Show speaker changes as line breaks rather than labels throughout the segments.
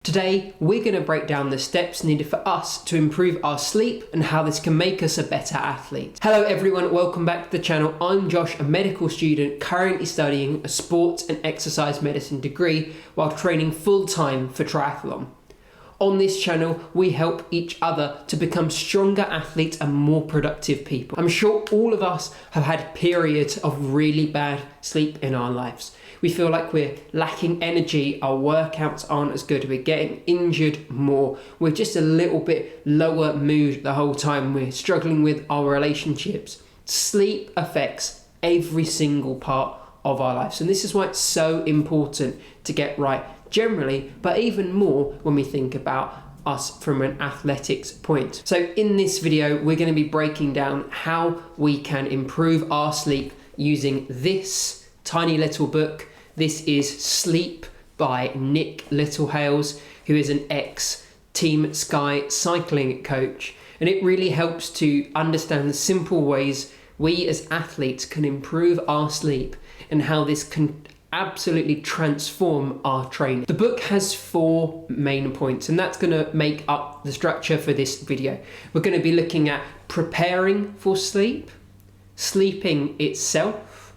Today, we're going to break down the steps needed for us to improve our sleep and how this can make us a better athlete. Hello everyone, welcome back to the channel. I'm Josh, a medical student currently studying a sports and exercise medicine degree while training full-time for triathlon. On this channel, we help each other to become stronger athletes and more productive people. I'm sure all of us have had periods of really bad sleep in our lives. We feel like we're lacking energy, our workouts aren't as good, we're getting injured more, we're just a little bit lower mood the whole time, we're struggling with our relationships. Sleep affects every single part of our lives, and this is why it's so important to get right generally, but even more when we think about us from an athletics point. So in this video, we're going to be breaking down how we can improve our sleep using this tiny little book. This is Sleep by Nick Littlehales, who is an ex-Team Sky cycling coach. And it really helps to understand the simple ways we as athletes can improve our sleep and how this can absolutely transform our training. The book has 4 main points, and that's going to make up the structure for this video. We're going to be looking at preparing for sleep, sleeping itself,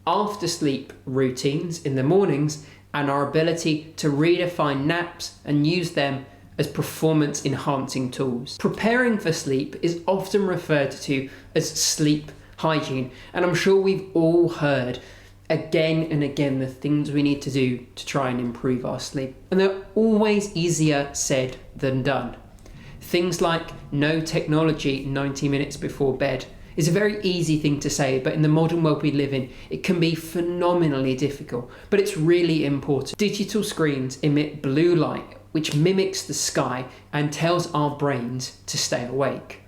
after sleep routines in the mornings, and our ability to redefine naps and use them as performance enhancing tools. Preparing for sleep is often referred to as sleep hygiene, and I'm sure we've all heard again and again the things we need to do to try and improve our sleep, and they're always easier said than done. Things like no technology 90 minutes before bed is a very easy thing to say, but in the modern world we live in, it can be phenomenally difficult, but it's really important. Digital screens emit blue light, which mimics the sky and tells our brains to stay awake.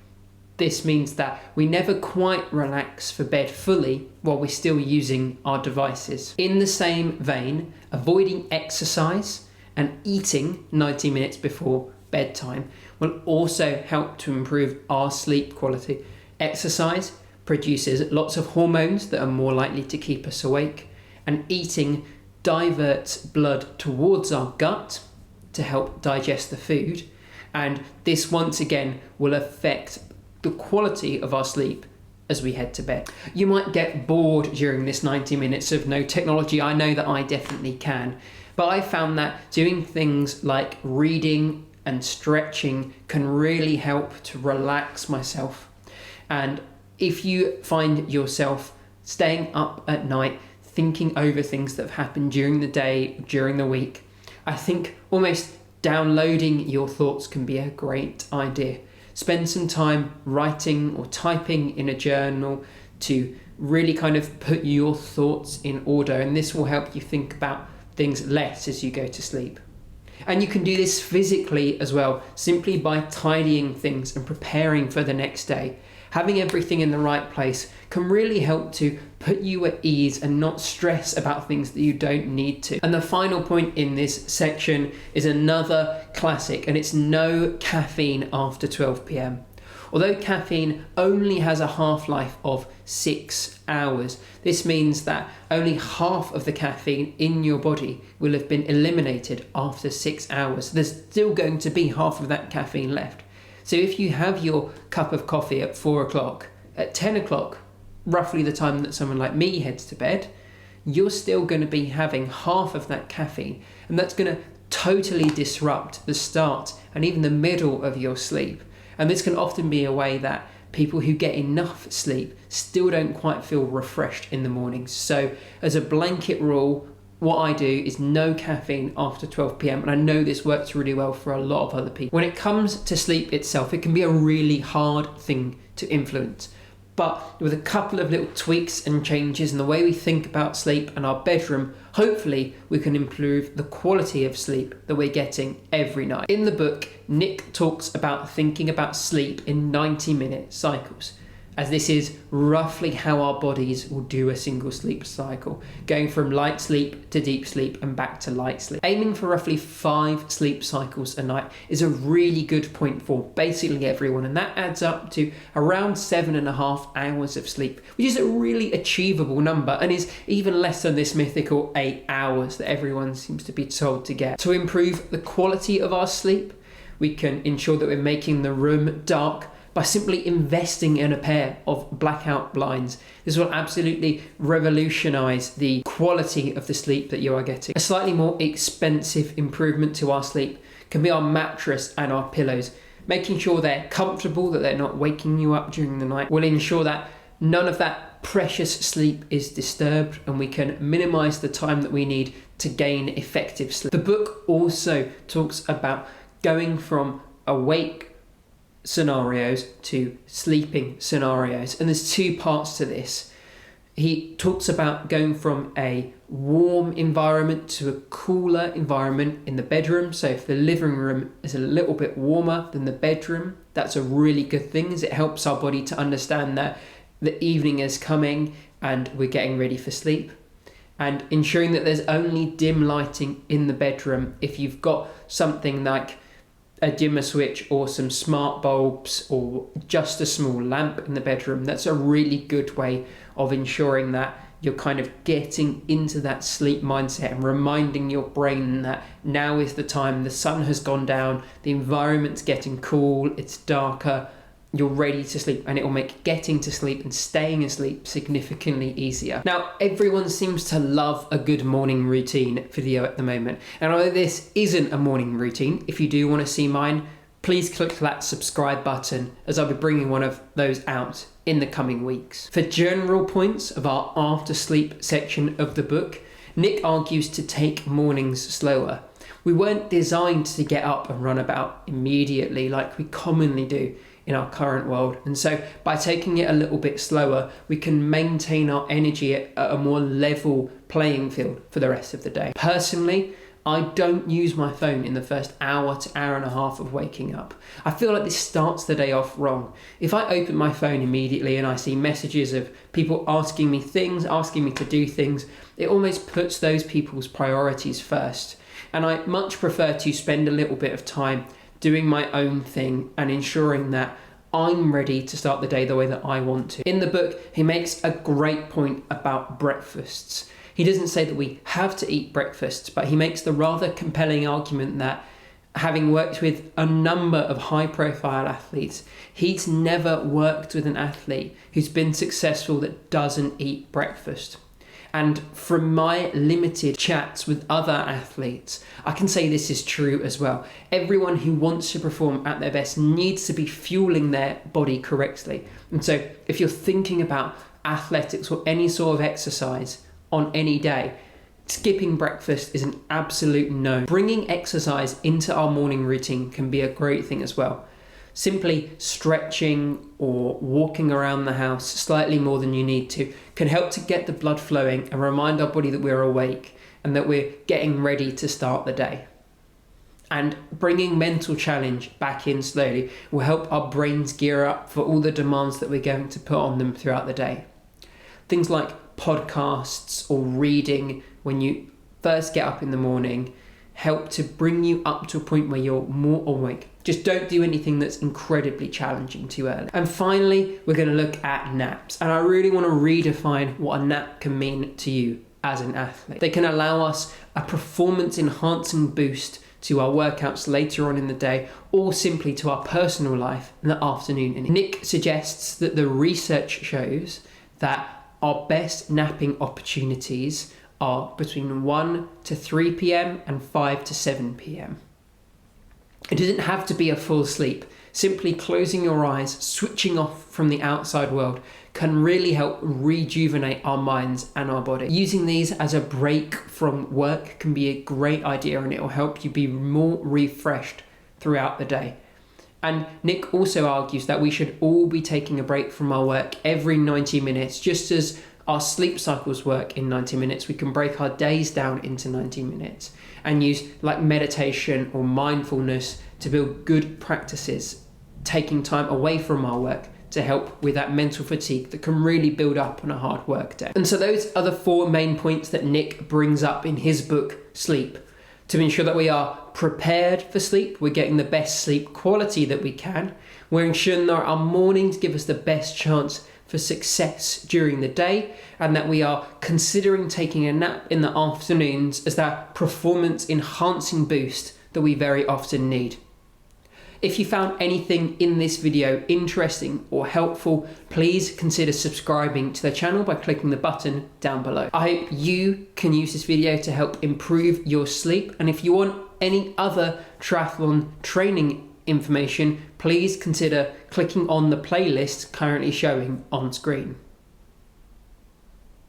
This means that we never quite relax for bed fully while we're still using our devices. In the same vein, avoiding exercise and eating 90 minutes before bedtime will also help to improve our sleep quality. Exercise produces lots of hormones that are more likely to keep us awake, and eating diverts blood towards our gut to help digest the food, and this once again will affect the quality of our sleep as we head to bed. You might get bored during this 90 minutes of no technology. I know that I definitely can, but I found that doing things like reading and stretching can really help to relax myself. And if you find yourself staying up at night thinking over things that have happened during the day, during the week, I think almost downloading your thoughts can be a great idea. Spend some time writing or typing in a journal to really kind of put your thoughts in order, and this will help you think about things less as you go to sleep. And you can do this physically as well, simply by tidying things and preparing for the next day. Having everything in the right place can really help to put you at ease and not stress about things that you don't need to. And the final point in this section is another classic, and it's no caffeine after 12 p.m. Although caffeine only has a half-life of 6 hours, this means that only half of the caffeine in your body will have been eliminated after 6 hours. There's still going to be half of that caffeine left. So if you have your cup of coffee at 4 o'clock, at 10 o'clock, roughly the time that someone like me heads to bed, you're still going to be having half of that caffeine, and that's going to totally disrupt the start and even the middle of your sleep. And this can often be a way that people who get enough sleep still don't quite feel refreshed in the mornings. So as a blanket rule, what I do is no caffeine after 12 p.m. and I know this works really well for a lot of other people. When it comes to sleep itself, it can be a really hard thing to influence. But with a couple of little tweaks and changes in the way we think about sleep and our bedroom, hopefully we can improve the quality of sleep that we're getting every night. In the book, Nick talks about thinking about sleep in 90-minute cycles. as this is roughly how our bodies will do a single sleep cycle, going from light sleep to deep sleep and back to light sleep. Aiming for roughly 5 sleep cycles a night is a really good point for basically everyone, and that adds up to around 7.5 hours of sleep, which is a really achievable number and is even less than this mythical 8 hours that everyone seems to be told to get. To improve the quality of our sleep, we can ensure that we're making the room dark by simply investing in a pair of blackout blinds. This will absolutely revolutionize the quality of the sleep that you are getting. A slightly more expensive improvement to our sleep can be our mattress and our pillows. Making sure they're comfortable, that they're not waking you up during the night, will ensure that none of that precious sleep is disturbed, and we can minimize the time that we need to gain effective sleep. The book also talks about going from awake scenarios to sleeping scenarios, and there's 2 parts to this. He talks about going from a warm environment to a cooler environment in the bedroom. So if the living room is a little bit warmer than the bedroom, that's a really good thing, as it helps our body to understand that the evening is coming and we're getting ready for sleep. And ensuring that there's only dim lighting in the bedroom. If you've got something like a dimmer switch or some smart bulbs or just a small lamp in the bedroom, that's a really good way of ensuring that you're kind of getting into that sleep mindset and reminding your brain that now is the time, the sun has gone down, the environment's getting cool, it's darker, you're ready to sleep, and it will make getting to sleep and staying asleep significantly easier. Now, everyone seems to love a good morning routine video at the moment, and although this isn't a morning routine, if you do want to see mine, please click that subscribe button, as I'll be bringing one of those out in the coming weeks. For general points of our after sleep section of the book, Nick argues to take mornings slower. We weren't designed to get up and run about immediately like we commonly do in our current world, and so by taking it a little bit slower, we can maintain our energy at a more level playing field for the rest of the day. Personally, I don't use my phone in the first hour to hour and a half of waking up. I feel like this starts the day off wrong. If I open my phone immediately and I see messages of people asking me things, asking me to do things, it almost puts those people's priorities first. And I much prefer to spend a little bit of time doing my own thing and ensuring that I'm ready to start the day the way that I want to. In the book, he makes a great point about breakfasts. He doesn't say that we have to eat breakfast, but he makes the rather compelling argument that, having worked with a number of high-profile athletes, he's never worked with an athlete who's been successful that doesn't eat breakfast. And from my limited chats with other athletes, I can say this is true as well. Everyone who wants to perform at their best needs to be fueling their body correctly. And so if you're thinking about athletics or any sort of exercise on any day, skipping breakfast is an absolute no. Bringing exercise into our morning routine can be a great thing as well. Simply stretching or walking around the house slightly more than you need to can help to get the blood flowing and remind our body that we're awake and that we're getting ready to start the day. And bringing mental challenge back in slowly will help our brains gear up for all the demands that we're going to put on them throughout the day. Things like podcasts or reading when you first get up in the morning help to bring you up to a point where you're more awake. Just don't do anything that's incredibly challenging too early. And finally, we're going to look at naps. And I really want to redefine what a nap can mean to you as an athlete. They can allow us a performance-enhancing boost to our workouts later on in the day, or simply to our personal life in the afternoon. And Nick suggests that the research shows that our best napping opportunities are between 1 to 3 p.m. and 5 to 7 p.m. It doesn't have to be a full sleep. Simply closing your eyes, switching off from the outside world, can really help rejuvenate our minds and our body. Using these as a break from work can be a great idea, and it will help you be more refreshed throughout the day. And Nick also argues that we should all be taking a break from our work every 90 minutes, just as our sleep cycles work in 90 minutes. We can break our days down into 90 minutes and use like meditation or mindfulness to build good practices, taking time away from our work to help with that mental fatigue that can really build up on a hard work day. And so those are the 4 main points that Nick brings up in his book, Sleep. To ensure that we are prepared for sleep, we're getting the best sleep quality that we can, we're ensuring that our mornings give us the best chance for success during the day, and that we are considering taking a nap in the afternoons as that performance enhancing boost that we very often need. If you found anything in this video interesting or helpful, please consider subscribing to the channel by clicking the button down below. I hope you can use this video to help improve your sleep, and if you want any other triathlon training information, please consider clicking on the playlist currently showing on screen.